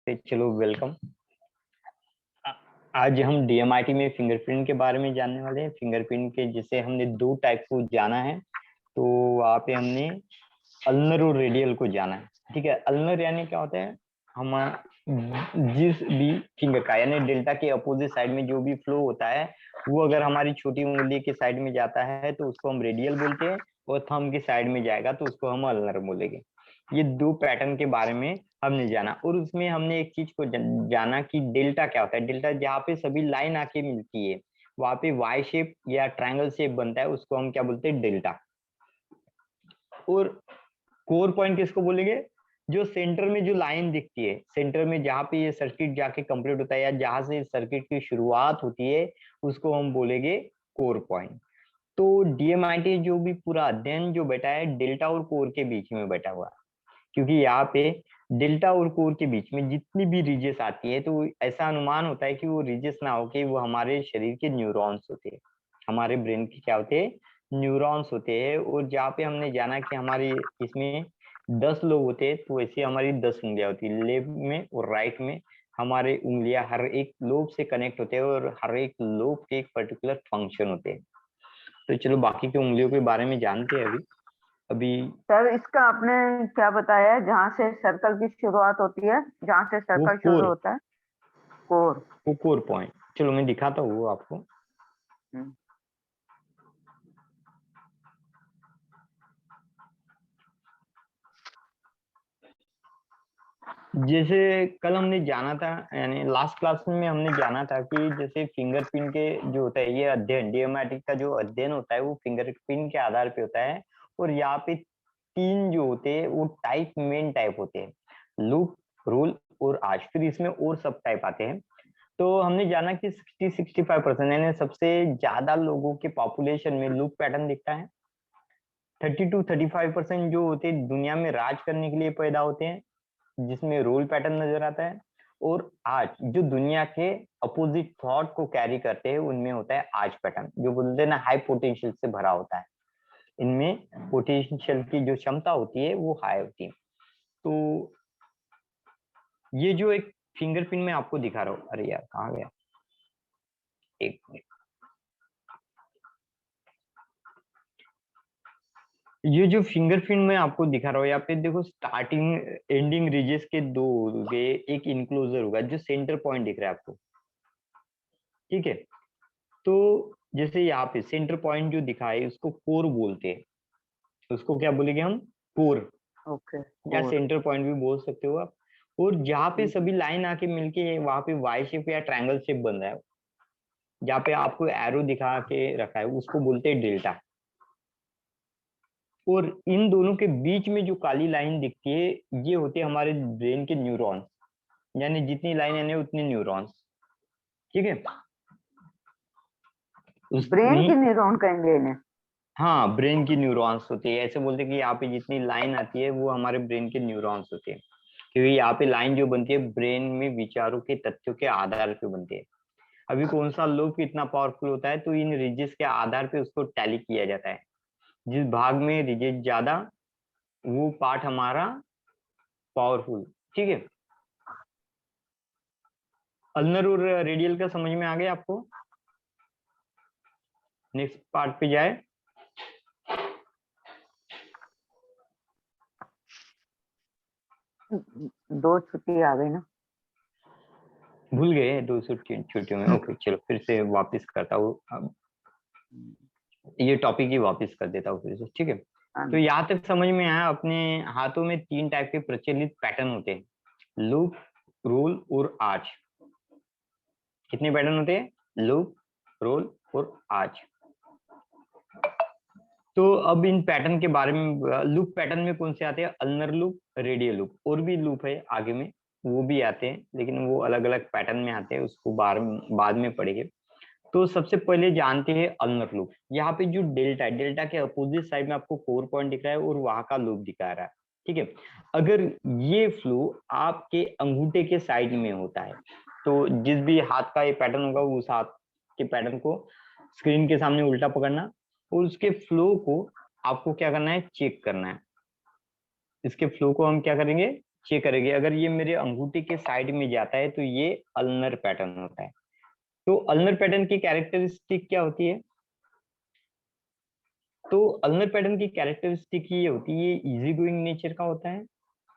नमस्ते, चलो वेलकम। आ- आज हम डीएमआईटी में फिंगरप्रिंट के बारे में जानने वाले हैं। फिंगरप्रिंट के जैसे हमने दो टाइप को जाना है, तो वहाँ पे हमने अल्नर और रेडियल को जाना है। ठीक है, अल्नर यानी क्या होता है, हम जिस भी फिंगर का यानी डेल्टा के अपोजिट साइड में जो भी फ्लो होता है, वो अगर हमारी छोटी उंगली के साइड में जाता है तो उसको हम रेडियल बोलते हैं, और थंब के साइड में जाएगा तो उसको हम अल्नर बोलेंगे। ये दो पैटर्न के बारे में हमने जाना, और उसमें हमने एक चीज को जाना कि डेल्टा क्या होता है। डेल्टा जहाँ पे सभी लाइन आके मिलती है, वहां पे वाई शेप या ट्रायंगल शेप बनता है, उसको हम क्या बोलते हैं, डेल्टा। और कोर पॉइंट किसको बोलेंगे, जो सेंटर में जो लाइन दिखती है, सेंटर में जहाँ पे ये सर्किट जाके कंप्लीट होता है या जहां से सर्किट की शुरुआत होती है, उसको हम बोलेंगे कोर पॉइंट। तो डीएमआईटी जो भी पूरा अध्ययन जो बैठा है डेल्टा और कोर के बीच में बैठा हुआ है, क्योंकि यहाँ पे डेल्टा और कोर के बीच में जितनी भी रीजेस आती है, तो ऐसा अनुमान होता है कि वो रीजेस ना होके वो हमारे शरीर के न्यूरॉन्स होते हैं, हमारे ब्रेन के क्या होते हैं, न्यूरॉन्स होते हैं। और जहाँ पे हमने जाना कि हमारी इसमें 10 लोब होते हैं, तो वैसे हमारी 10 उंगलियां होती है, लेफ्ट में और राइट में हमारे उंगलियां हर एक लोब से कनेक्ट होते हैं, और हर एक लोब के एक पर्टिकुलर फंक्शन होते हैं। तो चलो बाकी की उंगलियों के बारे में जानते हैं अभी अभी सर, इसका आपने क्या बताया है? जहाँ से सर्कल की शुरुआत होती है, जहाँ से वो सर्कल शुरू कोर, होता है, कोर। वो कोर पॉइंट, चलो मैं दिखाता हूँ वो आपको। हम्म, जैसे कल हमने जाना था, यानी लास्ट क्लास में हमने जाना था कि जैसे फिंगरप्रिंट के जो होता है, ये अध्ययन डीएमआईटी का जो अध्ययन होता है वो फिंगरप्रिंट के आधार पे होता है। और यहाँ पे तीन जो होते हैं वो टाइप, मेन टाइप होते हैं, लूप, रोल और आर्च। फिर इसमें और सब टाइप आते हैं। तो हमने जाना कि 60-65% यानी सबसे ज्यादा लोगों के पॉपुलेशन में लूप पैटर्न दिखता है। 30-35% जो होते हैं दुनिया में राज करने के लिए पैदा होते हैं, जिसमें रोल पैटर्न नजर आता है। और आज जो दुनिया के अपोजिट थॉट को कैरी करते हैं, उनमें होता है आज पैटर्न, जो बोलते हैं ना हाई पोटेंशियल से भरा होता है। इनमें पोटेंशियल की जो क्षमता होती है वो हाई होती है। तो ये जो एक फिंगरप्रिंट में आपको दिखा रहा हूँ, अरे यार कहाँ गया, एक मिनट। ये जो फिंगरप्रिंट में आपको दिखा रहा हूँ, यहाँ पे देखो स्टार्टिंग एंडिंग रिजेस के दो हो गए, एक इनक्लोजर होगा, जो सेंटर पॉइंट दिख रहा है आपको। ठीक है, तो जैसे यहाँ पे सेंटर पॉइंट जो दिखा है उसको कोर बोलते हैं। उसको क्या बोलेंगे हम, कोर, ओके, या कोर। सेंटर पॉइंट भी बोल सकते हो आप। और जहाँ पे सभी लाइन आके मिलके वहां पे वाई शेप या ट्रायंगल शेप बन रहा है, जहाँ पे आपको एरो दिखा के रखा है, उसको बोलते हैं डेल्टा। और इन दोनों के बीच में जो काली लाइन दिखती है, ये होते हैं हमारे ब्रेन के न्यूरॉन्स, यानी जितनी लाइन यानी उतने न्यूरॉन्स। ठीक है, ब्रेन उसमें की न्यूरॉन कहेंगे इन्हें? हाँ ब्रेन की न्यूरॉन्स होती है, ऐसे बोलते हैं कि यहाँ पे जितनी लाइन आती है वो हमारे ब्रेन के न्यूरॉन्स होते हैं। क्योंकि यहाँ पे लाइन जो बनती है ब्रेन में विचारों के तथ्यों के आधार पे बनती है। अभी कौन सा लोब कितना पावरफुल होता है, तो इन रिजेस के आधार पे उसको टैली किया जाता है। जिस भाग में रिजेस ज्यादा, वो पार्ट हमारा पावरफुल। ठीक है, अल्नर और रेडियल का समझ में आ गया आपको। नेक्स्ट पार्ट पे जाए। दो छुट्टी आ गई ना। भूल गए 200 छुट्टियों में, ओके चलो फिर से वापस करता हूँ अब, ये टॉपिक ही वापस कर देता हूँ फिर से। ठीक है, तो हाँ, यहाँ तक समझ में आया, अपने हाथों में तीन टाइप के प्रचलित पैटर्न होते हैं, लूप, रोल और आर्च। कितने पैटर्न होते हैं, लूप, रोल और आर्च। तो अब इन पैटर्न के बारे में, लूप पैटर्न में कौन से आते हैं, अल्नर लूप, रेडियल लूप, और भी लूप है आगे में, वो भी आते हैं, लेकिन वो अलग अलग पैटर्न में आते हैं, उसको बाद में पढ़ेंगे। तो सबसे पहले जानते हैं अल्नर लूप। यहाँ पे जो डेल्टा है, डेल्टा के अपोजिट साइड में आपको कोर पॉइंट दिख रहा है और वहां का लूप दिखा रहा है। ठीक है, अगर ये फ्लो आपके अंगूठे के साइड में होता है, तो जिस भी हाथ का ये पैटर्न होगा, उस हाथ के पैटर्न को स्क्रीन के सामने उल्टा पकड़ना, और उसके फ्लो को आपको क्या करना है, चेक करना है। इसके फ्लो को हम क्या करेंगे, चेक करेंगे। अगर ये मेरे अंगूठे के साइड में जाता है तो ये अल्नर पैटर्न होता है। तो अल्नर पैटर्न की कैरेक्टरिस्टिक क्या होती है? तो अल्नर पैटर्न की कैरेक्टरिस्टिक ये होती है, ये इजी गोइंग नेचर का होता है,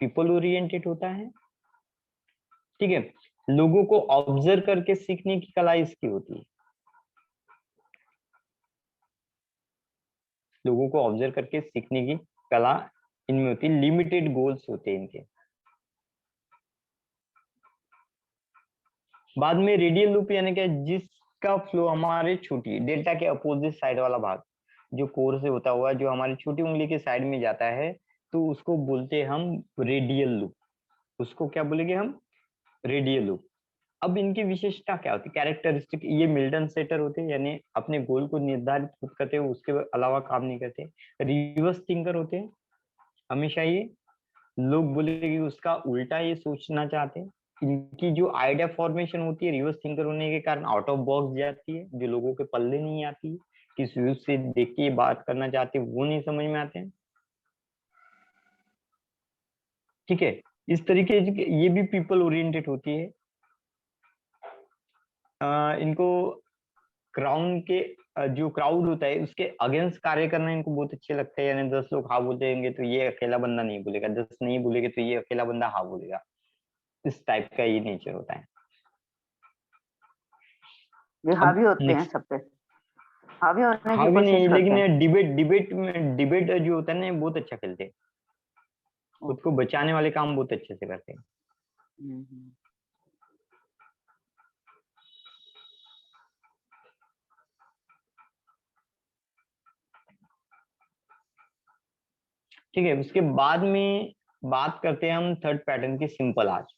पीपल ओरिएंटेड होता है, ठीक है। लोगों को ऑब्जर्व करके सीखने की कला इसकी होती है, लोगों को ऑब्जर्व करके सीखने की कला इनमें होती है। लिमिटेड गोल्स होते हैं इनके। बाद में रेडियल लूप यानी क्या, जिसका फ्लो हमारे छोटी डेल्टा के अपोजिट साइड वाला भाग जो कोर से होता हुआ जो हमारी छोटी उंगली के साइड में जाता है, तो उसको बोलते हैं हम रेडियल लूप। उसको क्या बोलेंगे हम? Radial loop. अब इनकी विशेषता क्या होती है, कैरेक्टरिस्टिक? ये मिल्टन सेटर होते हैं, यानी अपने गोल को निर्धारित खुद करते हैं, उसके अलावा काम नहीं करते। रिवर्स थिंकर होते हैं, हमेशा ये लोग बोलेंगे कि उसका उल्टा ये सोचना चाहते हैं। इनकी जो आइडिया फॉर्मेशन होती है रिवर्स थिंकर होने के कारण आउट ऑफ बॉक्स जाती है, जो लोगों के पल्ले नहीं आती, किस व्यू से देख के बात करना चाहते हैं वो नहीं समझ में आते हैं, ठीक है। इस तरीके से ये भी पीपल ओरिएंटेड होती है। इनको क्राउन के जो क्राउड होता है उसके अगेंस्ट कार्य करना इनको बहुत अच्छे लगता है, यानी 10 लोग हाँ बोलेंगे तो ये अकेला बंदा नहीं बोलेगा, 10 नहीं बोलेंगे तो ये अकेला बंदा हाँ बोलेगा। इस टाइप का ये नेचर होता है। ये अब हावी होते हैं नेक्स्ट, सब पे, हावी होने की हावी कोशिश नहीं, करते लेकिन हैं। ये डिबेट जो होता है ना, ये बहुत अच्छा खेलते हैं, खुद को ओके। बचाने वाले काम बहुत अच्छे से करते हैं। हम्म। ठीक है, उसके बाद में बात करते हैं हम थर्ड पैटर्न की, सिंपल आर्च।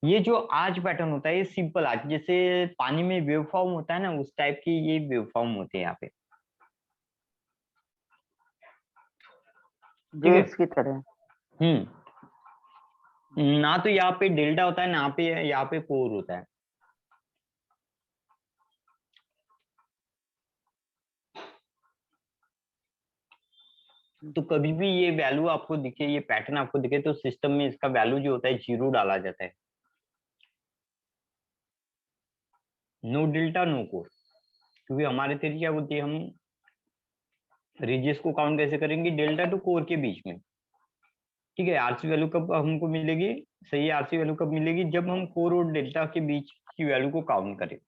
ये जो आर्च पैटर्न होता है ये सिंपल आर्च, जैसे पानी में वेव फॉर्म होता है ना, उस टाइप की ये वेव फॉर्म होते हैं यहाँ पे, ठीक है। वेव्स की तरह। हम्म। ना तो यहाँ पे डेल्टा होता है, ना पे यहाँ पे कोर होता है। तो कभी भी ये वैल्यू आपको दिखे, ये पैटर्न आपको दिखे, तो सिस्टम में इसका वैल्यू जो होता है जीरो डाला जाता है। नो डेल्टा नो कोर, क्योंकि हमारे थ्योरी क्या बोलती है, हम रेडियस को काउंट कैसे करेंगे, डेल्टा टू कोर के बीच में, ठीक है। आरसी वैल्यू कब हमको मिलेगी, सही आरसी वैल्यू कब मिलेगी, जब हम कोर और डेल्टा के बीच की वैल्यू को काउंट करें।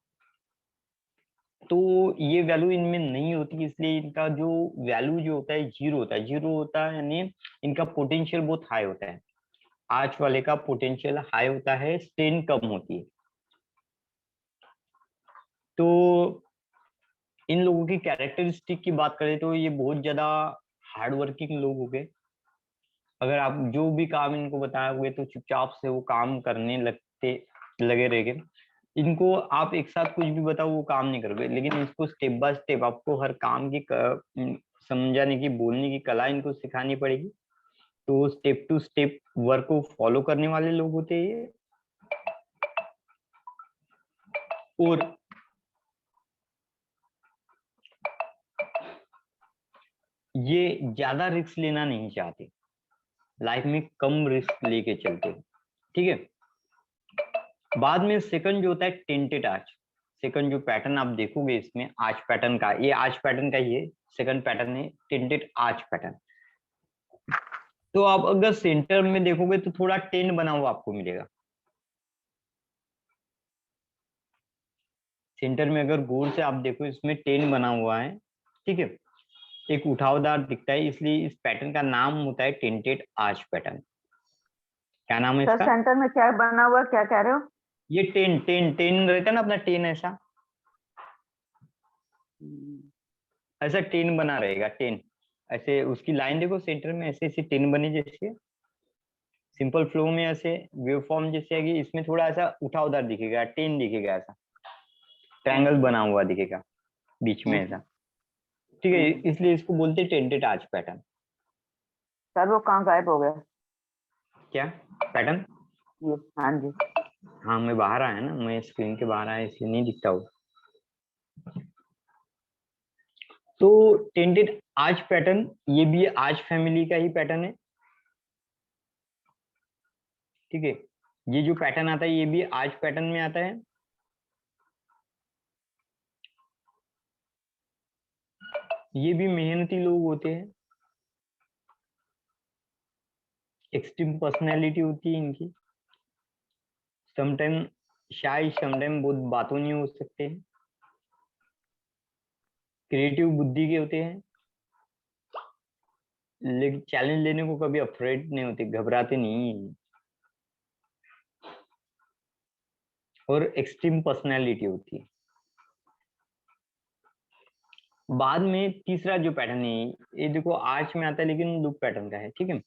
तो ये वैल्यू इनमें नहीं होती, इसलिए इनका जो वैल्यू जो होता है जीरो होता है। जीरो होता है यानी इनका पोटेंशियल बहुत हाई होता है, आर्च वाले का पोटेंशियल हाई होता है, स्ट्रेन कम होती है। तो इन लोगों की कैरेक्टरिस्टिक की बात करें तो ये बहुत ज्यादा हार्ड वर्किंग लोग हो गए। अगर आप जो भी काम इनको बताओगे तो चुपचाप से वो काम करने लगते लगे रहेंगे। इनको आप एक साथ कुछ भी बताओ वो काम नहीं करोगे, लेकिन इसको स्टेप बाय स्टेप आपको हर काम की समझाने की, बोलने की कला इनको सिखानी पड़ेगी। तो स्टेप टू स्टेप वर्क को फॉलो करने वाले लोग होते हैं ये। और ये ज्यादा रिस्क लेना नहीं चाहते, लाइफ में कम रिस्क लेके चलते हैं, ठीक है। बाद में सेकंड जो होता है टेंटेड आर्च। सेकंड जो पैटर्न आप देखोगे इसमें आर्च पैटर्न का, ये आर्च पैटर्न का ही है, सेकंड पैटर्न है टेंटेड आर्च पैटर्न। तो आप अगर सेंटर में देखोगे तो थोड़ा टेन बना हुआ आपको मिलेगा। सेंटर में अगर गौर से आप देखो इसमें टेन बना हुआ है, ठीक है। एक उठावदार दिखता है, इसलिए इस पैटर्न का नाम होता है टेंटेड आर्च पैटर्न। क्या नाम है सर इसका? सेंटर में क्या बना हुआ, क्या कह रहे हो? ये टेन टेन टेन रहता है ना अपना, टेन ऐसा, हम्म। ऐसा टेन बना रहेगा, टेन ऐसे उसकी लाइन देखो सेंटर में, ऐसे ऐसे टेन बनी जैसे सिंपल फ्लो में ऐसे वेव फॉर्म जैसे है कि इसमें थोड़ा ऐसा उठावदार दिखेगा, टेन दिखेगा, ऐसा ट्रायंगल हम्म। बना हुआ दिखेगा बीच में हम्म। ऐसा, ठीक है। हम्म। इसलिए इसको बोलते हैं टेंटेड आर्च पैटर्न। सर वो कहाँ गायब हो गया? क्या पैटर्न? ये, हाँ जी। हाँ मैं बाहर आया ना, मैं स्क्रीन के बाहर आया इसलिए नहीं दिखता वो। तो टेंटेड आर्च पैटर्न ये भी आर्च फैमिली का ही पैटर्न है। ठीक है। ये जो पैटर्न आता है ये भी आर्च पैटर्न में आता है। ये भी मेहनती लोग होते हैं, एक्सट्रीम पर्सनैलिटी होती है इनकी, समटाइम शायद समटाइम बहुत बातों नहीं हो सकते हैं, क्रिएटिव बुद्धि के होते हैं, लेकिन चैलेंज लेने को कभी अफ्रेड नहीं होते, घबराते नहीं हैं, और एक्सट्रीम पर्सनैलिटी होती है। बाद में तीसरा जो पैटर्न है ये देखो आर्च में आता है लेकिन लूप पैटर्न का है, ठीक है।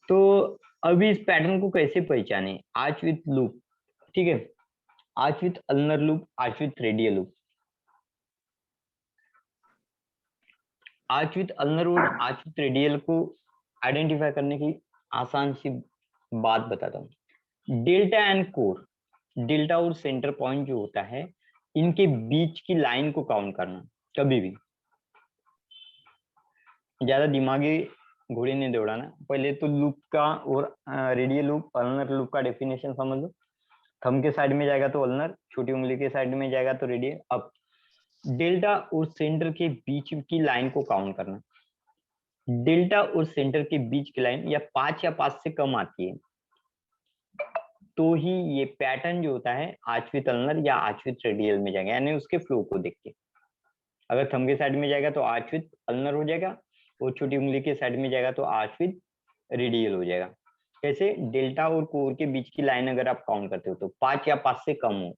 तो अभी इस पैटर्न को कैसे पहचाने, आर्च विथ लूप, ठीक है, arch with ulnar loop, arch with radial loop. Arch with ulnar और आर्च विथ रेडियल को आइडेंटिफाई करने की आसान सी बात बताता हूँ। डेल्टा एंड कोर, डेल्टा और सेंटर पॉइंट जो होता है इनके बीच की लाइन को काउंट करना, कभी भी ज्यादा दिमागी घोड़े नहीं दौड़ाना। पहले तो लूप का और रेडियल लूप अल्नर लूप का डेफिनेशन समझ लो। थंब के साइड में जाएगा तो अल्नर, छोटी उंगली के साइड में जाएगा तो रेडियल। अब डेल्टा और सेंटर के बीच की लाइन को काउंट करना। डेल्टा और सेंटर के बीच की लाइन या 5 या 5 से कम आती है तो ही ये पैटर्न जो होता है आर्च विथ अल्नर या आर्च विथ रेडियल में जाएगा, यानी उसके फ्लो को देख के। अगर थंब के साइड में जाएगा तो आर्च विथ अल्नर हो जाएगा, और छोटी उंगली के साइड में जाएगा तो आर्च विथ रेडियल हो जाएगा। कैसे, डेल्टा और कोर के बीच की लाइन अगर आप काउंट करते हो तो 5 या 5 से कम हो,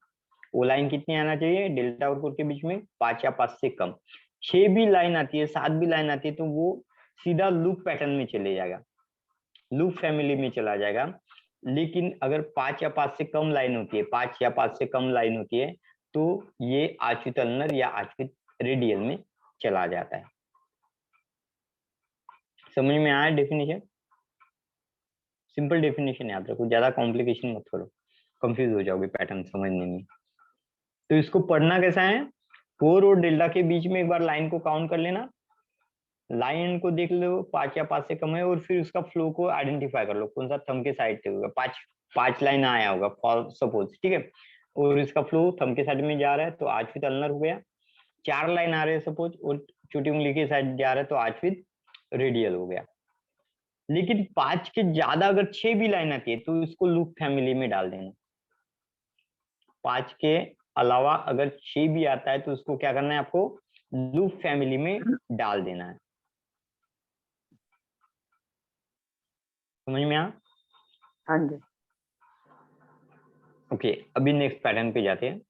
वो लाइन कितनी आना चाहिए डेल्टा और कोर के बीच में, 5 या 5 से कम। 6 भी लाइन आती है, 7 भी लाइन आती है तो वो सीधा लूप पैटर्न में चले जाएगा, लूप फैमिली में चला जाएगा। लेकिन अगर 5 या 5 से कम लाइन होती है, 5 या 5 से कम लाइन होती है तो ये आर्च विथ अल्नर या आर्च विथ रेडियल में चला जाता है। समझ में आया डेफिनेशन? सिंपल डेफिनेशन याद रखो, ज्यादा कॉम्प्लिकेशन मत करो, कंफ्यूज हो जाओगे पैटर्न समझने में। तो इसको पढ़ना कैसा है, कोर और डेल्टा के बीच में एक बार लाइन को काउंट कर लेना, लाइन को देख लो 5 या 5 से कम है, और फिर उसका फ्लो को आइडेंटिफाई कर लो कौन सा थंब के साइड से होगा। 5 लाइन आया होगा फॉर सपोज, ठीक है, और इसका फ्लो थंब के साइड में जा रहा है तो आर्च विथ अल्नर हो गया। 4 लाइन आ रहे हैं सपोज और छोटी उंगली के साइड जा रहा है तो आर्च विथ रेडियल हो गया। लेकिन 5 के ज्यादा अगर 6 भी लाइन आती है तो इसको लूप फैमिली में डाल देना। 5 के अलावा अगर 6 भी आता है तो उसको क्या करना है आपको, लूप फैमिली में डाल देना है। समझ में आ? हाँ जी। ओके, अभी नेक्स्ट पैटर्न पे जाते हैं।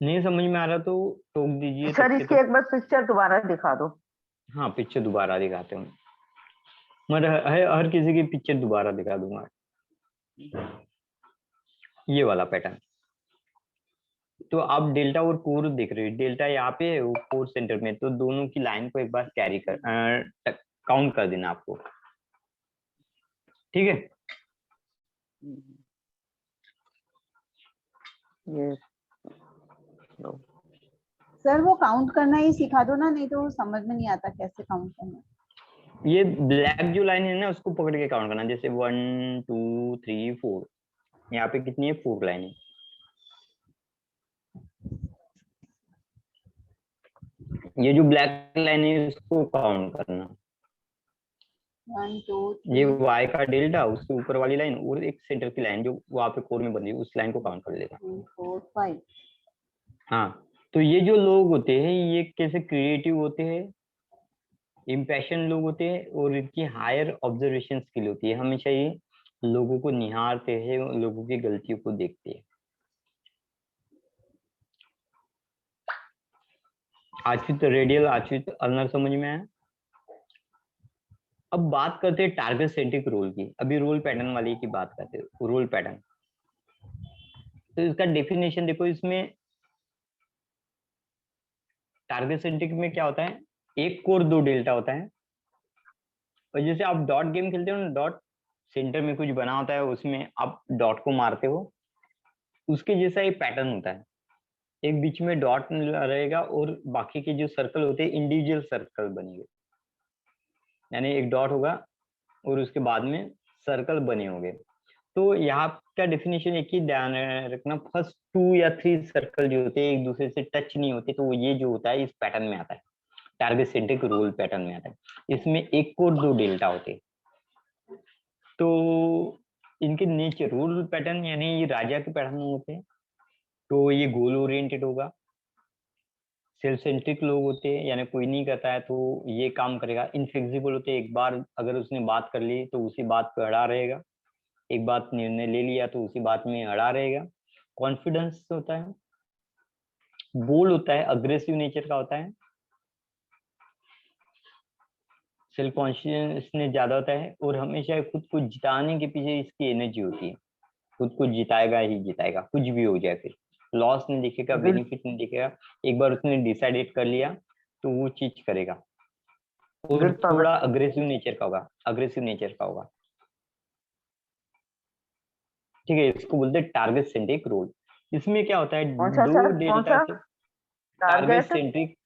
नहीं समझ में आ रहा तो टोक दीजिए सर तब इसकी तक। एक बार पिक्चर दोबारा दिखा दो। हाँ पिक्चर दोबारा दिखाते हूँ, मैं हर किसी की पिक्चर दोबारा दिखा दूंगा। ये वाला पैटर्न, तो आप डेल्टा और कोर देख रहे हो, डेल्टा यहाँ पे है वो कोर सेंटर में, तो दोनों की लाइन को एक बार कैरी कर काउंट कर देना आपको, ठीक है। ये सर वो काउंट करना ही सिखा दो ना, नहीं तो समझ में नहीं आता कैसे काउंट करना। ये ब्लैक जो लाइन है ना उसको पकड़ के काउंट करना, जैसे 1 2 3 4, यहाँ पे कितनी है 4 लाइन है। ये जो ब्लैक लाइन है उसको काउंट करना, 1 2 ये 3 वाई का डेल्टा, उसके ऊपर वाली लाइन और एक सेंटर की लाइन जो वहां पे कोर में बनी है उस लाइन को काउंट कर लेगा। 4 5। हाँ, तो ये जो लोग होते हैं ये कैसे क्रिएटिव होते हैं, इम्पैशन लोग होते हैं, और इनकी हायर ऑब्जर्वेशन स्किल होती है, हमेशा ये लोगों को निहारते हैं, लोगों की गलतियों को देखते हैं। आश्रित रेडियल, आश्रित अल्नर समझ में आया। अब बात करते हैं टारगेट सेंट्रिक रोल की, अभी रोल पैटर्न वाली की बात करते हैं, रोल पैटर्न। तो इसका डेफिनेशन देखो, इसमें टारगेट सेंट्रिक में क्या होता है, एक कोर 2 डेल्टा होता है, और जैसे आप डॉट गेम खेलते हो ना, डॉट सेंटर में कुछ बना होता है उसमें आप डॉट को मारते हो, उसके जैसा एक पैटर्न होता है, एक बीच में डॉट रहेगा और बाकी के जो सर्कल होते हैं इंडिविजुअल सर्कल बनेंगे, यानी एक डॉट होगा और उसके बाद में सर्कल बने होंगे। तो यहाँ का डेफिनेशन एक ही ध्यान रखना, फर्स्ट 2 या 3 सर्कल जो होते हैं एक दूसरे से टच नहीं होते, तो ये जो होता है इस पैटर्न में आता है, टारगेट सेंट्रिक रूल पैटर्न में आता है। इसमें एक और 2 डेल्टा होते हैं। तो इनके नेचर रूल पैटर्न यानी ये राजा के पैटर्न होते हैं, तो ये गोल ओरिएंटेड होगा। सेल्फ सेंट्रिक लोग होते हैं, यानी कोई नहीं करता है तो ये काम करेगा। इनफ्लेक्सिबल होते हैं, एक बार अगर उसने बात कर ली तो उसी बात पे अड़ा रहेगा, एक बात निर्णय ले लिया तो उसी बात में अड़ा रहेगा। कॉन्फिडेंस होता है, बोल्ड होता है, अग्रेसिव नेचर का होता है, सेल्फ कॉन्शियसनेस ज्यादा होता है, और हमेशा खुद को जिताने के पीछे इसकी एनर्जी होती है। खुद को जिताएगा ही जिताएगा, कुछ भी हो जाए, फिर लॉस नहीं दिखेगा, बेनिफिट नहीं दिखेगा। एक बार उसने डिसाइडेड कर लिया तो वो चीज करेगा। और थोड़ा अग्रेसिव नेचर का होगा, अग्रेसिव नेचर का होगा, ठीक है। इसको बोलते हैं टारगेट सेंट्रिक रोल। इसमें क्या होता है, दो डेल्टा से टारगेट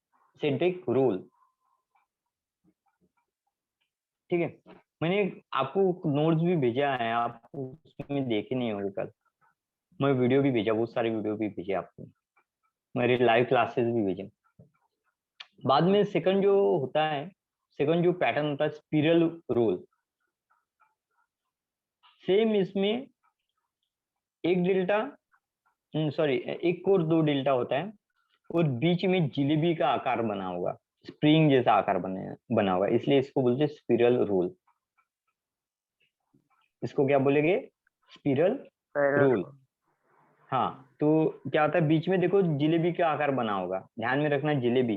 सेंट्रिक रोल, ठीक है। मैंने आपको नोट्स भी भेजा है, आप उसमें देखे नहीं होंगे कल। मैं वीडियो भी भेजा, बहुत सारे वीडियो भी भेजे आपको, मेरे लाइव क्लासेस भी भेजे। बाद में सेकंड जो होता है, सेकंड जो पैटर्न होता है स्पिरल रोल। सेम इसमें एक डेल्टा, सॉरी एक और 2 डेल्टा होता है, और बीच में जिलेबी का आकार बना होगा, स्प्रिंग जैसा आकार बना होगा, इसलिए इसको बोलते हैं स्पिरल रोल। इसको क्या बोलेंगे, स्पिरल रोल। हाँ, तो क्या होता है, बीच में देखो जिलेबी का आकार बना होगा, ध्यान में रखना। जिलेबी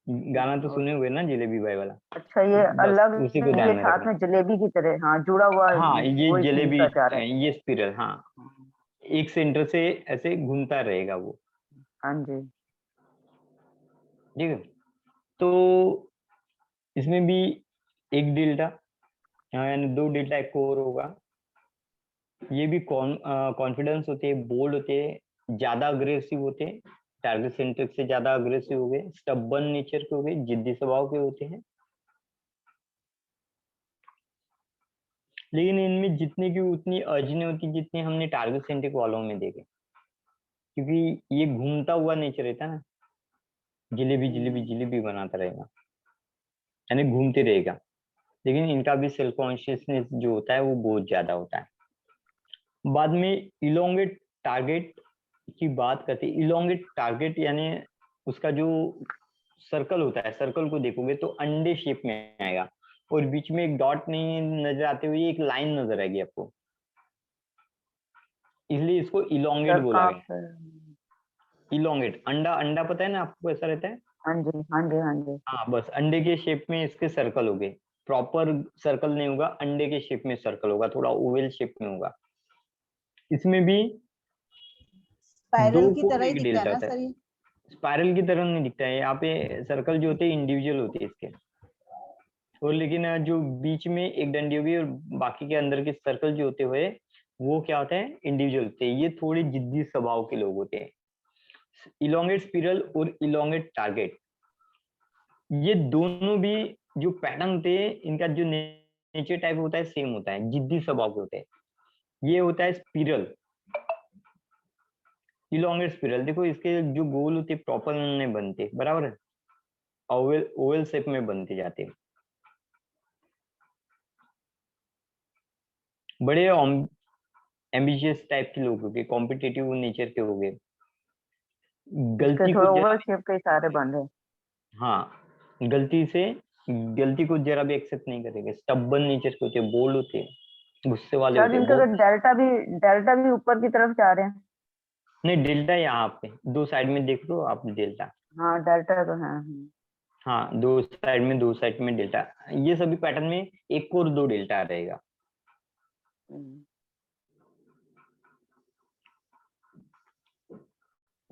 गाना तो सुने हुए ना, जिलेबी भाई वाला। अच्छा, ये अलग उसी को ध्यान ये में साथ रखना। में जलेबी की तरह, हाँ, जुड़ा हुआ, हाँ, ये वही जलेबी, खींचता जा रहा है। ये स्पिरल, हाँ, एक सेंटर से ऐसे घूमता रहेगा वो, हाँ जी। ठीक है। तो इसमें भी एक डेल्टा, यानी 2 डेल्टा एक और होगा। ये भी कॉन्फिडेंस होते हैं, बोल्ड होते हैं, ज्यादा अग्रेसिव होते हैं, टारगेट सेंट्रिक से ज्यादा अग्रेसिव हो गए, स्टबर्न नेचर के हो गए, जिद्दी स्वभाव के होते हैं। लेकिन इनमें जितने की उतनी अर्ज नहीं होती जितनी हमने टारगेट सेंट्रिक वालों में देखे, क्योंकि ये घूमता हुआ नेचर रहता है ना, जिलेबी जिलेबी जिलेबी बनाता रहेगा, यानी घूमते रहेगा। लेकिन इनका भी सेल्फ कॉन्शियसनेस जो होता है वो बहुत ज्यादा होता है। बाद में इलोंगेट टारगेट की बात करते हैं। इलोंगेट टारगेट यानी उसका जो सर्कल होता है, सर्कल को देखोगे तो अंडे शेप में आएगा, और बीच में एक डॉट नहीं नजर आते हुए एक लाइन नजर आएगी आपको, इसलिए इसको इलोंगेट बोला गया। इलोंगेट, अंडा, अंडा पता है ना आपको कैसा रहता है? हाँ जी, हाँ जी, हाँ जी। हाँ, बस अंडे के शेप में इसके सर्कल हो गए। प्रॉपर सर्कल नहीं होगा, अंडे के शेप में सर्कल होगा, थोड़ा ओवल शेप में होगा। इसमें भी स्पाइरल 2 की कोर तरह ही एक दिखता है डेल्टा ना होता है। सर ये? स्पाइरल की तरह नहीं दिखता है, यहाँ पे सर्कल जो होते हैं इंडिविजुअल होते हैं इसके, और लेकिन जो बीच में एक डंडी होगी और बाकी के अंदर के सर्कल जो होते हुए वो क्या होते हैं, इंडिविजुअल होते हैं। ये थोड़े जिद्दी स्वभाव के लोग होते हैं। इलोंगेट स्पिरल और इलोंगेट टारगेट, ये दोनों भी जो पैटर्न होते हैं इनका जो नेचर टाइप होता है सेम होता है, जिद्दी स्वभाव के होते हैं। ये होता है स्पिरल, इलोंगेट स्पिरल। देखो इसके जो गोल होते प्रॉपर नहीं बनते, बराबर है, ओवल ओवल शेप में बनते जाते हैं। बड़े एम्बिशियस टाइप के लोग हो गए, कॉम्पिटिटिव नेचर के हो गए, इसके गलती को थोड़ा जरा ओवल भी, शेप के सारे बन रहे हैं। हाँ, गलती को जरा भी एक्सेप्ट नहीं करेंगे, स्टबर्न नेचर के होते हैं, बोल्ड होते हैं, गुस्से वाले शायद होते हैं इनका बहुत। डेल्टा भी ऊपर की तरफ जा रहे हैं। नहीं, डेल्टा यहाँ पे 2 साइड में देख लो आप, डेल्टा, हाँ, डेल्टा तो है। हाँ, 2 साइड में, 2 साइड में डेल्टा। ये सभी पैटर्न में एक और 2 डेल्टा रहेगा। हम्म।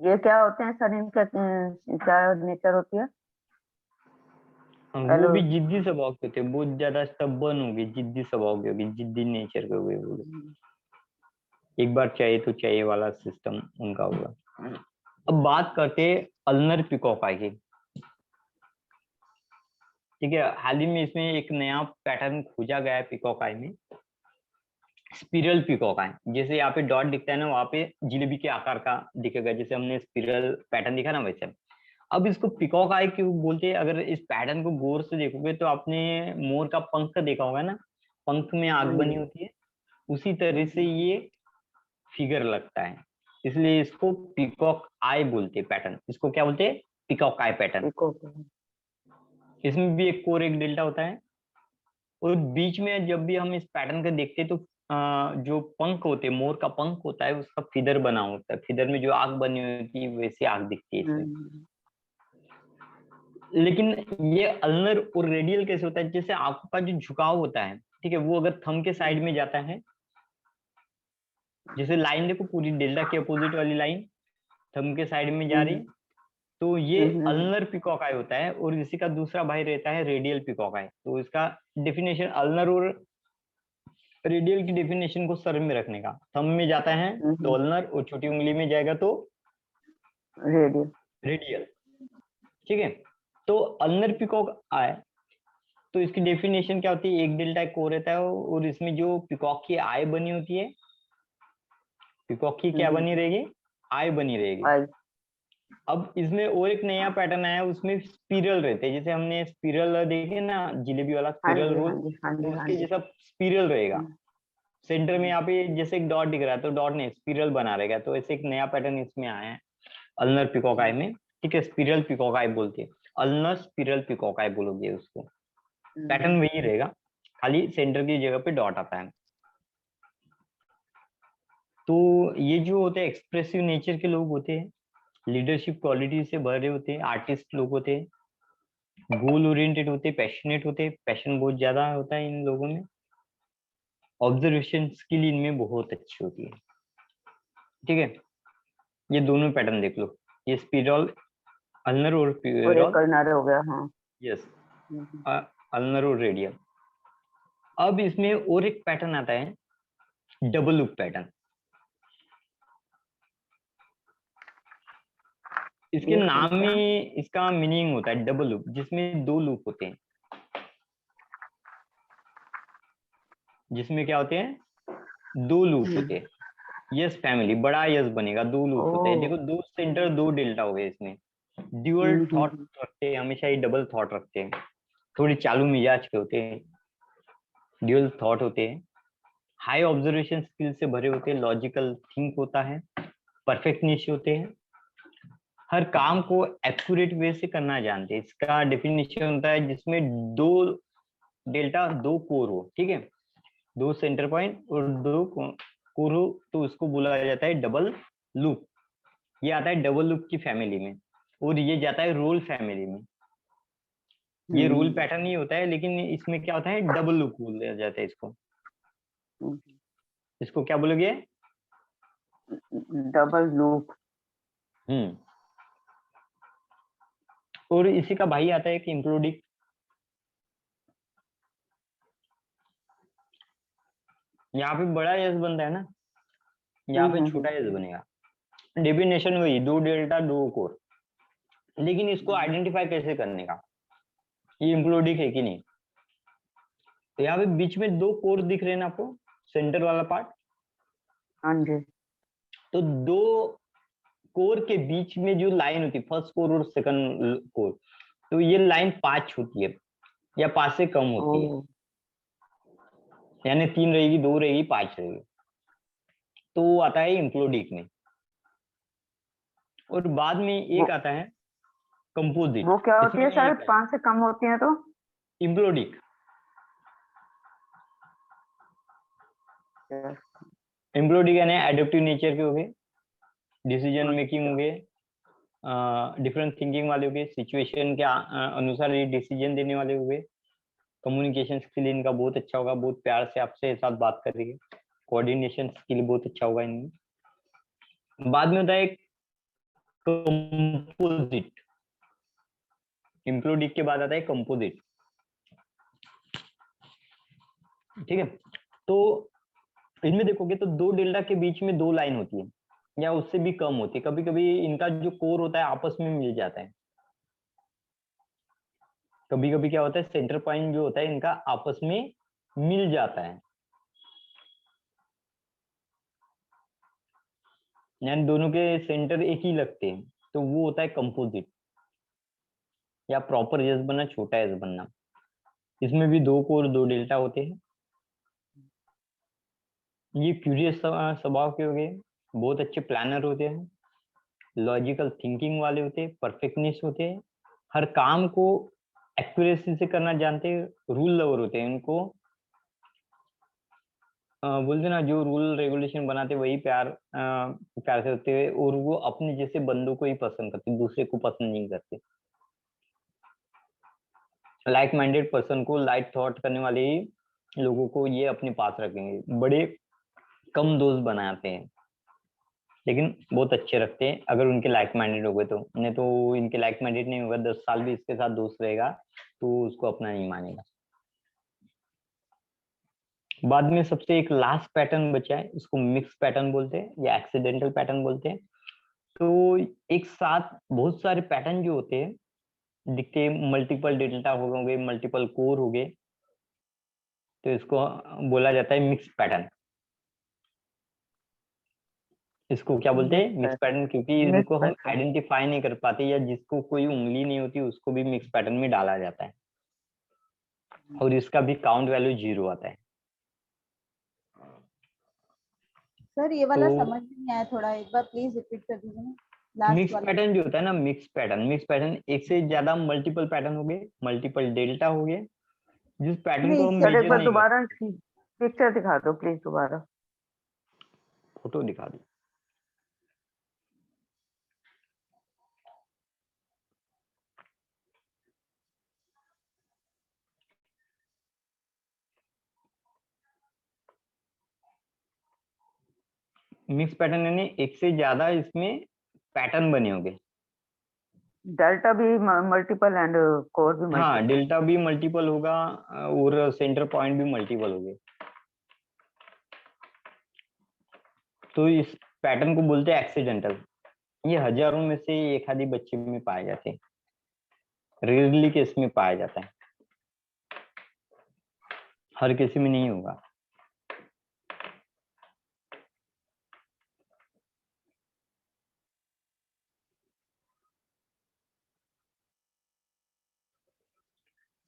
ये क्या होते हैं सर, इनका क्या नेचर होती है? वो हेलो। भी जिद्दी स्वभाव के होते हैं, बहुत ज्यादा स्टबर्न होगी, जिद्दी स्वभाव के होगी, जिद्दी नेचर के होगे वो लोग। एक बार चाहिए तो चाहिए वाला सिस्टम उनका होगा। अब बात करते हैं अल्नर पिकॉक की। ठीक है। हाल ही में इसमें एक नया पैटर्न खोजा गया है पीकॉक आई में, स्पिरल पीकॉक आई। जैसे यहाँ पे डॉट दिखता है ना, वहाँ पे जिलेबी के आकार का दिखेगा, जैसे हमने स्पिरल पैटर्न दिखा ना वैसे। अब इसको पीकॉक आई क्यों बोलते हैं? अगर इस पैटर्न को गौर से देखोगे तो आपने मोर का पंख देखा होगा ना, पंख में आग बनी होती है, उसी तरह से ये फिगर लगता है, इसलिए इसको पीकॉक आई बोलते हैं पैटर्न। इसको क्या बोलते हैं? पीकॉक आई पैटर्न। इसमें भी एक कोर एक डेल्टा होता है, और बीच में जब भी हम इस पैटर्न को देखते हैं तो जो पंख होते हैं, मोर का पंख होता है, उसका फिदर बना होता है, फिदर में जो आग बनी होती है वैसी आग दिखती है इसमें। लेकिन ये अल्नर और रेडियल कैसे होता है? जैसे आंखों का जो झुकाव होता है, ठीक है, वो अगर थंब के साइड में जाता है, जैसे लाइन देखो पूरी डेल्टा के अपोजिट वाली लाइन थंब के साइड में जा रही है, तो ये अल्नर पीकॉक आई होता है। और इसी का दूसरा भाई रहता है रेडियल पीकॉक आई। तो इसका डेफिनेशन, अल्नर और रेडियल की डेफिनेशन को सर में रखने का, थंब में जाता है तो अल्नर, और छोटी उंगली में जाएगा तो रेडियल। ठीक है, तो अल्नर पीकॉक आई, तो इसकी डेफिनेशन क्या होती है? एक डेल्टा कोर रहता है, और इसमें जो पीकॉक की आई बनी होती है, पीकॉक की क्या बनी रहेगी? आई बनी रहेगी। अब इसमें और एक नया पैटर्न आया, उसमें स्पिरल रहते हैं, जैसे हमने स्पिरल देखे ना, जिलेबी वाला स्पिरल रोल, तो उसके जैसा स्पिरल रहेगा। सेंटर में यहाँ पे जैसे एक डॉट दिख रहा है, तो डॉट नहीं, स्पिरल बना रहेगा। तो ऐसे एक नया पैटर्न इसमें आया है अल्नर पीकॉक आई में। ठीक है, स्पिरल पीकॉक आई बोलते हैं, अल्नर स्पिरल पीकॉक आई बोलोगे उसको। पैटर्न वही रहेगा, खाली सेंटर की जगह पे डॉट आता है। तो ये जो होते हैं एक्सप्रेसिव नेचर के लोग होते हैं, लीडरशिप क्वालिटी से भरे होते हैं, आर्टिस्ट लोग होते हैं, गोल ओरिएंटेड होते हैं, पैशनेट होते हैं, पैशन बहुत ज्यादा होता है इन लोगों में, ऑब्जर्वेशन स्किल इनमें बहुत अच्छी होती है। ठीक है, ये दोनों पैटर्न देख लो, ये स्पिरल अल्नर और पिरल हो गया। हाँ, यस, अल्नर और रेडियल। अब इसमें और एक पैटर्न आता है डबल लूप पैटर्न। इसके नाम में इसका मीनिंग होता है डबल लूप, जिसमें दो लूप होते हैं। जिसमें क्या होते हैं? दो लूप होते हैं। यस फैमिली, बड़ा यस बनेगा, दो लूप होते हैं। देखो, दो सेंटर दो डेल्टा हो गए इसमें। ड्यूअल थॉट रखते हैं हमेशा, ही डबल थॉट रखते हैं, थोड़ी चालू मिजाज के होते हैं, ड्यूअल थॉट होते हैं, हाई ऑब्जर्वेशन स्किल से भरे होते हैं, लॉजिकल थिंक होता है, परफेक्टनिस्ट होते हैं, हर काम को एक्यूरेट वे से करना जानते हैं। इसका डेफिनेशन होता है जिसमें दो डेल्टा दो कोर हो, ठीक है, दो सेंटर पॉइंट और दो कोर हो, तो उसको बोला जाता है डबल लूप। ये आता है डबल लूप की फैमिली में, और ये जाता है रोल फैमिली में। ये रूल पैटर्न ही होता है, लेकिन इसमें क्या होता है? डबल लूप बोला जाता है इसको। इसको क्या बोलोगे? Double loop. और इसी का भाई आता है कि इंक्लूडिंग, यहाँ पे बड़ा यस बनता है ना, यहाँ पे छोटा यस बनेगा। डेफिनेशन वही, दो डेल्टा दो कोर। लेकिन इसको आइडेंटिफाई कैसे करने का, ये इंक्लूडिंग है कि नहीं? तो यहाँ पे बीच में दो कोर दिख रहे हैं ना आपको, सेंटर वाला पार्ट। हाँ जी। तो दो कोर के बीच में जो लाइन होती है, फर्स्ट कोर और सेकंड कोर, तो ये लाइन 5 होती है या 5 से कम होती है, यानी 3 रहेगी, 2 रहेगी, 5 रहेगी, तो वो आता है इंक्लूडिंग में। और बाद में एक आता है कंपोजिट। वो क्या होती है सर? 5 से कम होती है तो इंप्लोडिक। इंप्लोडिक यानी एडेप्टिव नेचर के हो गए, डिसीजन मेकिंग हो गए, डिफरेंट थिंकिंग वाले हो गए, सिचुएशन के अनुसार ये डिसीजन देने वाले हो गए, कम्युनिकेशन स्किल इनका बहुत अच्छा होगा, बहुत प्यार से आपसे साथ बात करेंगे, कोऑर्डिनेशन स्किल बहुत अच्छा होगा इनमें। बाद में होता है कंपोजिट। इंप्लोडिक के बाद आता है कंपोजिट। ठीक है, तो इनमें देखोगे तो दो डेल्टा के बीच में दो लाइन होती है या उससे भी कम होती है, कभी कभी इनका जो कोर होता है आपस में मिल जाता है। कभी कभी क्या होता है, सेंटर पॉइंट जो होता है इनका आपस में मिल जाता है, यानी दोनों के सेंटर एक ही लगते हैं, तो वो होता है कंपोजिट, या प्रॉपर एस बनना, छोटा एस बनना। इसमें भी 2 कोर 2 डेल्टा होते हैं। ये क्यूरियस स्वभाव के हो गए, बहुत अच्छे प्लानर होते हैं, लॉजिकल थिंकिंग वाले होते हैं, परफेक्टनिस्ट होते हैं, हर काम को एक्यूरेसी से करना जानते हैं, रूल लवर होते हैं। इनको बोलते ना, जो रूल रेगुलेशन बनाते वही प्यार से होते हैं, और वो अपने जैसे बंदों को ही पसंद करते, दूसरे को पसंद नहीं करते। लाइक माइंडेड पर्सन को, लाइट थॉट करने वाले ही लोगों को ये अपने पास रखेंगे। बड़े कम दोस्त बनाते हैं, लेकिन बहुत अच्छे रखते हैं अगर उनके लाइक माइंडेड हो गए तो। नहीं तो इनके लाइक माइंडेड नहीं होगा, 10 साल भी इसके साथ दोस्त रहेगा तो उसको अपना नहीं मानेगा। बाद में सबसे एक लास्ट पैटर्न बचा है, उसको मिक्स पैटर्न बोलते हैं या एक्सीडेंटल पैटर्न बोलते हैं। तो एक साथ बहुत सारे पैटर्न जो होते हैं दिखते, मल्टीपल डेल्टा हो गए, मल्टीपल कोर हो गए, तो इसको बोला जाता है मिक्स पैटर्न। इसको क्या बोलते हैं, मिक्स पैटर्न, क्योंकि मिक्स इनको हम पैटर्न। आइडेंटिफाई नहीं कर पाते, या जिसको कोई उंगली नहीं होती उसको भी मिक्स पैटर्न में डाला जाता है, और इसका भी काउंट वैल्यू 0 आता है। सर ये वाला तो समझ में नहीं आया, थोड़ा एक बार प्लीज रिपीट कर दीजिए ना, लास्ट मिक्स वाला। पैटर्न जो होता है ना, मिक्स पैटर्न एक से ज्यादा मल्टीपल पैटर्न हो गए, मल्टीपल डेल्टा हो गए, जिस पैटर्न नहीं को हम सर, सर एक मेजर बार नहीं कर। दोबारा पिक्चर दिखा दो प्लीज दोबारा। फोटो दिखा दी। मिक्स पैटर्न यानी एक से ज्यादा इसमें पैटर्न बने होंगे। डेल्टा भी मल्टीपल एंड कोर भी हाँ, मल्टीपल। डेल्टा भी मल्टीपल होगा और सेंटर पॉइंट भी मल्टीपल होंगे। तो इस पैटर्न को बोलते हैं एक्सीडेंटल। ये हजारों में से एक आधी बच्चे में पाए जाते हैं, रेयरली केस में पाया जाता है, हर किसी में नहीं होगा।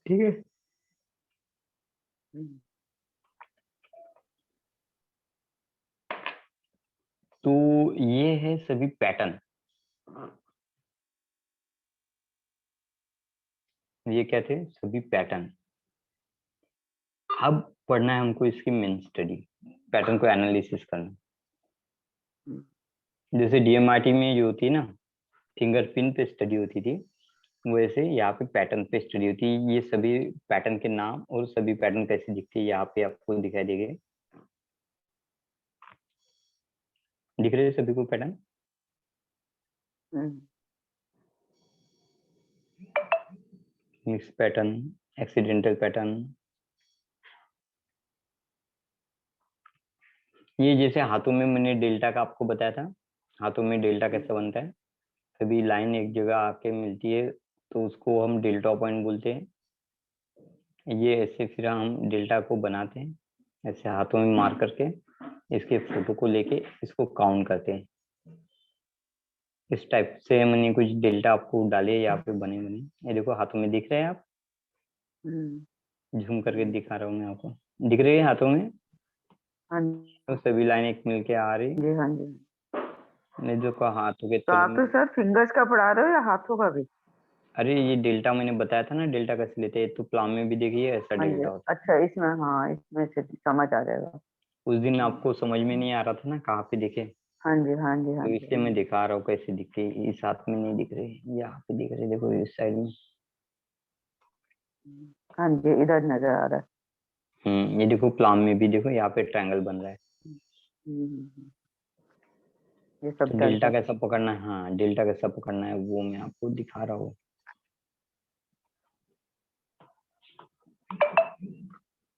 ठीक है। तो ये है सभी पैटर्न। ये क्या थे, सभी पैटर्न। अब पढ़ना है हमको इसकी मेन स्टडी, पैटर्न को एनालिसिस करना। जैसे डीएमआरटी में जो होती है ना, फिंगरप्रिंट पे स्टडी होती थी, वैसे यहाँ पे पैटर्न पे स्टडी होती है। ये सभी पैटर्न के नाम और सभी पैटर्न कैसे दिखते हैं यहाँ पे आपको दिखाई देंगे। दिख रहे हैं सभी को pattern? Mix pattern, accidental pattern. ये जैसे हाथों में मैंने डेल्टा का आपको बताया था, हाथों में डेल्टा कैसे बनता है। कभी लाइन एक जगह आके मिलती है तो उसको हम डेल्टा पॉइंट बोलते हैं। ये ऐसे फिर हम डेल्टा को बनाते हैं, ऐसे हाथों में मार करके इसके फोटो को लेके इसको काउंट करते हैं। इस टाइप से मैंने कुछ डेल्टा आपको डाले यहाँ पे बने बने, ये देखो हाथों में दिख रहे हैं आप, जूम करके दिखा रहा हूँ मैं आपको, दिख रही है हाथों में। हाँ तो सभी लाइन एक मिलके आ रही, जी, हाँ जी। नहीं देखो हाथों के तो तल आप में। तो सर फिंगर्स का पढ़ा रहे हो या हाथों का भी? अरे ये डेल्टा मैंने बताया था ना, डेल्टा कैसे लेते हैं, तो प्लान में भी देखिए ऐसा हाँ जी, डेल्टा होता अच्छा इसमें, हाँ इसमें से समझ आ जाएगा। है। उस दिन आपको समझ में नहीं आ रहा था ना कहाँ पे दिखे, हाँ जी, हाँ जी, हाँ तो जी, इसलिए मैं दिखा रहा हूँ कैसे दिखते हैं। इस हाथ में नहीं दिख रहे, यहाँ पे दिख रहे, देखो इस साइड में। हाँ जी, इधर नजर आ रहा है। ये देखो प्लान में भी देखो, यहाँ पे ट्रायंगल बन रहा है। ये सब तो डेल्टा। डेल्टा कैसा पकड़ना है, हाँ डेल्टा कैसा पकड़ना है वो मैं आपको दिखा रहा हूँ।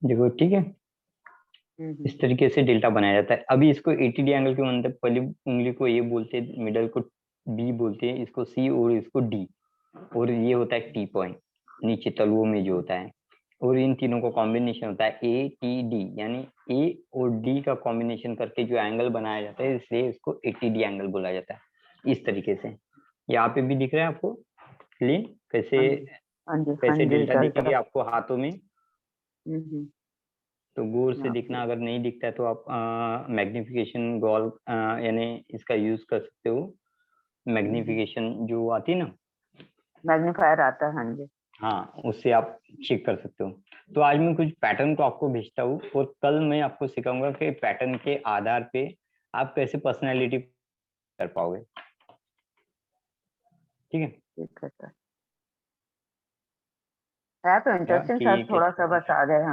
देखो ठीक है, इस तरीके से डेल्टा बनाया जाता है। अभी इसको 80 एंगल क्यों बनता है, पहली उंगली को ये बोलते हैं, मिडल को बी बोलते हैं, इसको सी और इसको डी, और ये होता है टी पॉइंट। नीचे तलुओं में जो होता है, और इन तीनों का कॉम्बिनेशन होता है ATD, यानी ए और डी का कॉम्बिनेशन करके जो एंगल बनाया जाता है, इसलिए इसको ATD एंगल बोला जाता है। इस तरीके से यहाँ पे भी दिख रहा है आपको क्लीन, कैसे हाँ जी, कैसे डेल्टा चल दिखेंगे तरफ। आपको हाथों में। हम्म, तो गौर से यहाँ दिखना, पे। अगर नहीं दिखता है तो आप मैग्निफिकेशन गॉल यानी इसका यूज कर सकते हो, मैग्निफिकेशन जो आती है ना, मैग्नीफायर आता है, हाँ जी। हाँ, उससे आप चेक कर सकते हो। तो आज मैं कुछ पैटर्न को आपको भेजता हूँ, और कल मैं आपको सिखाऊंगा कि पैटर्न के आधार पे आप कैसे पर्सनैलिटी कर पाओगे। ठीक है, ठीक है सर, है तो इंटरेस्टिंग सर, ठीक है, थोड़ा सा बस आ जाए हमें।